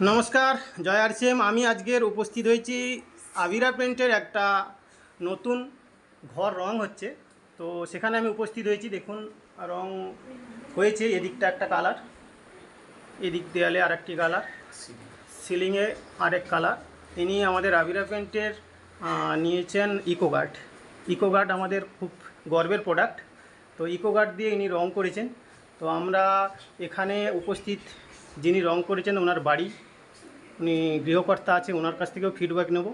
নমস্কার, জয় আরসিএম। আমি আজকের উপস্থিত হয়েছি আভিরা পেন্টের একটা নতুন ঘর রং হচ্ছে, তো সেখানে আমি উপস্থিত হয়েছি। দেখুন, রং হয়েছে, এদিকটা একটা কালার, এদিক দেয়ালে আরেকটি কালার, সিলিংয়ে আরেক কালার। ইনি আমাদের আভিরা পেন্টের নিয়েছেন ইকোগার্ড। ইকোগার্ড আমাদের খুব গর্বের প্রোডাক্ট, তো ইকোগার্ড দিয়ে ইনি রং করেছেন। তো আমরা এখানে উপস্থিত যিনি রং করেছেন ওনার বাড়ি, উনি গৃহকর্তা আছে, ওনার কাছ থেকেও ফিডব্যাক নেব।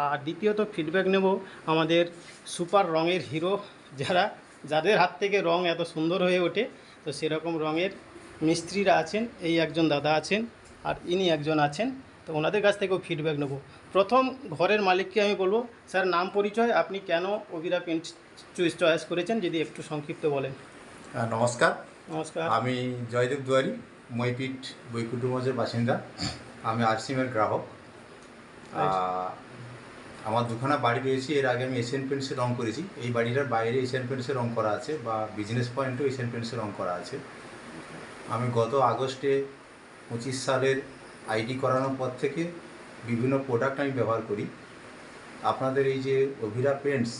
আর দ্বিতীয়ত ফিডব্যাক নেব আমাদের সুপার রঙের হিরো, যাদের হাত থেকে রং এত সুন্দর হয়ে ওঠে, তো সেরকম রঙের মিস্ত্রিরা আছেন। এই একজন দাদা আছেন আর ইনি একজন আছেন, তো ওনাদের কাছ থেকেও ফিডব্যাক নেব। প্রথম ঘরের মালিককে আমি বলবো, স্যার নাম পরিচয়, আপনি কেন আভিরা পেন্ট চয়েস করেছেন যদি একটু সংক্ষিপ্ত বলেন। নমস্কার। নমস্কার, আমি জয়দেব দুয়ারি, মইপিট বৈকুণ্ঠমঞ্চের বাসিন্দা। আমি আরসিএমের গ্রাহক। আমার দুখানা বাড়ি রয়েছে। এর আগে আমি এশিয়ান পেন্টসের রং করেছি। এই বাড়িটার বাইরে এশিয়ান পেন্টসের রং করা আছে, বা বিজনেস পয়েন্টেও এশিয়ান পেন্টসের রং করা আছে। আমি গত আগস্টে 25 সালের আইডি করানোর পর থেকে বিভিন্ন প্রোডাক্ট আমি ব্যবহার করি। আপনাদের এই যে আভিরা পেন্টস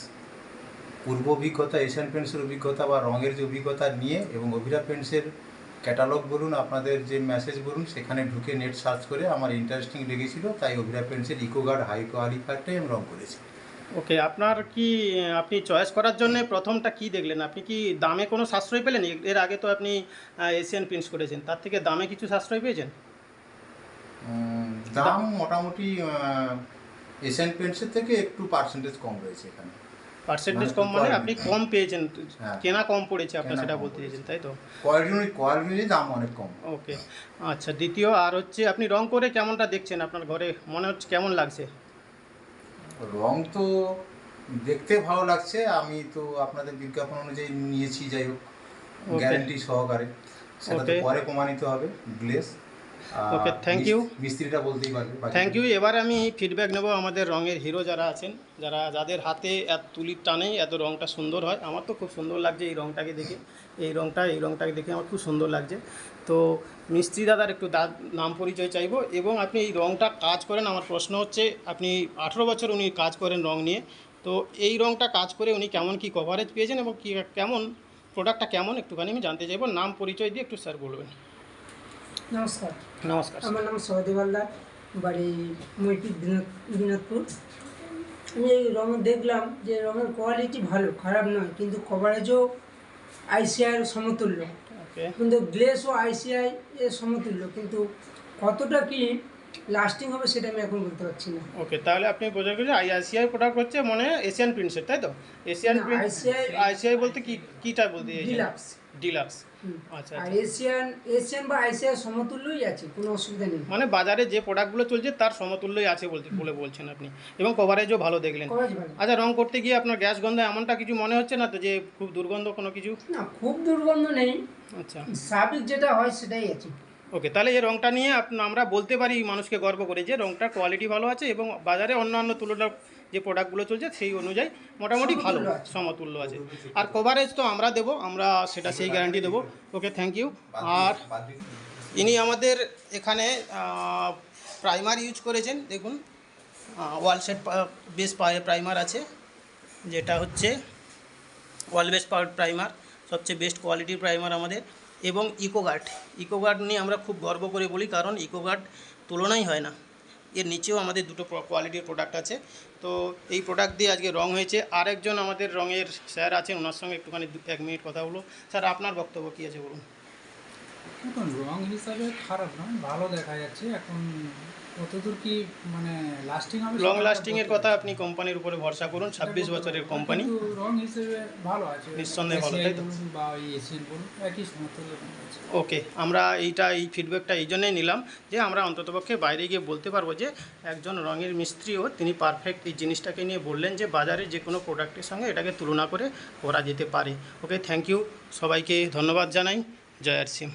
পূর্ব অভিজ্ঞতা, এশিয়ান পেন্টসের অভিজ্ঞতা বা রঙের যে অভিজ্ঞতা নিয়ে, এবং আভিরা পেন্টসের ক্যাটালগ বলুন, আপনাদের যে মেসেজ বলুন, সেখানে ঢুকে নেট সার্চ করে আমার ইন্টারেস্টিং লেগেছিল, তাই আভিরা পেন্টসের ইকোগার্ড হাই কোয়ালিফায়ারটাই আমি রং করেছি। ওকে, আপনি চয়েস করার জন্য প্রথমটা কি দেখলেন? আপনি কি দামে কোনো সাশ্রয় পেলেন? এর আগে তো আপনি এশিয়ান পেন্টস করেছেন, তার থেকে দামে কিছু সাশ্রয় পেয়েছেন? দাম মোটামুটি এশিয়ান পেন্টসের থেকে একটু পার্সেন্টেজ কম রয়েছে এখানে। পার্সেন্টেজ কম মানে আপনি কম পেয়েছেন, হ্যাঁ, কেনা কম পড়েছে আপনার, সেটা বলতে চেয়েছেন তাই তো? কোয়ালিটি দাম অনেক কম। ওকে, আচ্ছা। দ্বিতীয় আর হচ্ছে, আপনি রং করে কেমনটা দেখছেন? আপনার ঘরে মনে হচ্ছে কেমন লাগছে? রং তো দেখতে ভালো লাগছে। আমি তো আপনাদের বিজ্ঞাপন অনুযায়ী নিয়েছি, যাই হোক, গ্যারান্টি সহকারে। সেটা তো পরে প্রমাণিত হবে গ্লেস। ওকে, থ্যাংক ইউ। মিস্ত্রিটা বলতেই পারবে। Thank you. এবার আমি ফিডব্যাক নেব আমাদের রঙের হিরো যারা আছেন, যাদের হাতে এত তুলির টানেই এত রঙটা সুন্দর হয়। আমার তো খুব সুন্দর লাগছে এই রঙটাকে দেখে, এই রঙটাকে দেখে আমার খুব সুন্দর লাগছে। তো মিস্ত্রি দাদার একটু নাম পরিচয় চাইবো, এবং আপনি এই রঙটা কাজ করেন। আমার প্রশ্ন হচ্ছে, আপনি 18 বছর উনি কাজ করেন রঙ নিয়ে, তো এই রঙটা কাজ করে উনি কেমন কি কভারেজ পেয়েছেন এবং কি কেমন প্রোডাক্টটা কেমন একটুখানি আমি জানতে চাইবো। নাম পরিচয় দিয়ে একটু স্যার বলবেন। নমস্কার। নমস্কার, আমার নাম সহদেব হালদার, বাড়ি মইপিট বিনোদপুর। আমি এই রঙ দেখলাম যে রঙের কোয়ালিটি ভালো, খারাপ নয়, কিন্তু কভারেজও আইসিআইয়ের সমতুল্য, কিন্তু গ্লেসও আইসিআই এর সমতুল্য, কিন্তু কতটা কি লাস্টিং হবে সেটা আমি এখন বলতে পারছি না। ওকে, তাহলে আপনি বোঝা গেছে আইসিআই প্রোডাক্ট হচ্ছে মানে এশিয়ান প্রিন্টসের, তাই তো? এশিয়ান প্রিন্ট, আইসিআই বলতে কিটা বলতে ডিলাক্স। আচ্ছা, আর এশিয়ান বা আইসিআই সমতুল্যই আছে, কোনো অসুবিধা নেই। মানে বাজারে যে প্রোডাক্টগুলো চলছে তার সমতুল্যই আছে বলছেন আপনি, এবং কভারেজও ভালো দেখলেন। আচ্ছা, রং করতে গিয়ে আপনার গ্যাস গন্ধ এমনটা কিছু মনে হচ্ছে না তো, যে খুব দুর্গন্ধ কোনো কিছু? না, খুব দুর্গন্ধ নেই। আচ্ছা, স্বাভাবিক যেটা হয় সেটাই আছে। ওকে, তাহলে এই রঙটা নিয়ে আমরা বলতে পারি মানুষকে গর্ব করে যে রঙটার কোয়ালিটি ভালো আছে, এবং বাজারে অন্যান্য তুলনার যে প্রোডাক্টগুলো চলছে সেই অনুযায়ী মোটামুটি ভালো সমতুল্য আছে। আর কভারেজ তো আমরা দেবো, আমরা সেটা সেই গ্যারান্টি দেবো। ওকে, থ্যাংক ইউ। আর ইনি আমাদের এখানে প্রাইমার ইউজ করেছেন। দেখুন, ওয়াল সেট বেস প্রাইমার আছে, যেটা হচ্ছে ওয়াল বেস প্রাইমার, সবচেয়ে বেস্ট কোয়ালিটির প্রাইমার আমাদের। এবং ইকোগার্ড নিয়ে আমরা খুব গর্ব করে বলি, কারণ ইকোগার্ড তুলনাই হয় না। এর নিচেও আমাদের দুটো কোয়ালিটির প্রোডাক্ট আছে। তো এই প্রোডাক্ট দিয়ে আজকে রং হয়েছে। আরেকজন আমাদের রঙের স্যার আছেন, ওনার সঙ্গে একটুখানি 1 মিনিট কথা হলো। স্যার, আপনার বক্তব্য কী আছে বলুন। এখন রং হিসাবে খারাপ নয়, ভালো দেখা যাচ্ছে। এখন কতদূর কি মানে লাস্টিং হবে, লং লাস্টিংয়ের কথা আপনি কোম্পানির উপরে ভরসা করুন। 26 বছরের কোম্পানি, রং হিসেবে ভালো আছে, নিঃসন্দেহে ভালো, তাই তো? বা ওই এশিয়ান বলুন, একই সমতুল্য আছে। ওকে, আমরা এই ফিডব্যাকটা এই জন্যই নিলাম যে আমরা অন্ততপক্ষে বাইরে গিয়ে বলতে পারবো যে একজন রঙের মিস্ত্রিও তিনি পারফেক্ট এই জিনিসটাকে নিয়ে বললেন যে বাজারে যে কোনো প্রোডাক্টের সঙ্গে এটাকে তুলনা করে করা যেতে পারে। ওকে, থ্যাংক ইউ, সবাইকে ধন্যবাদ জানাই। জয় আরসিএম।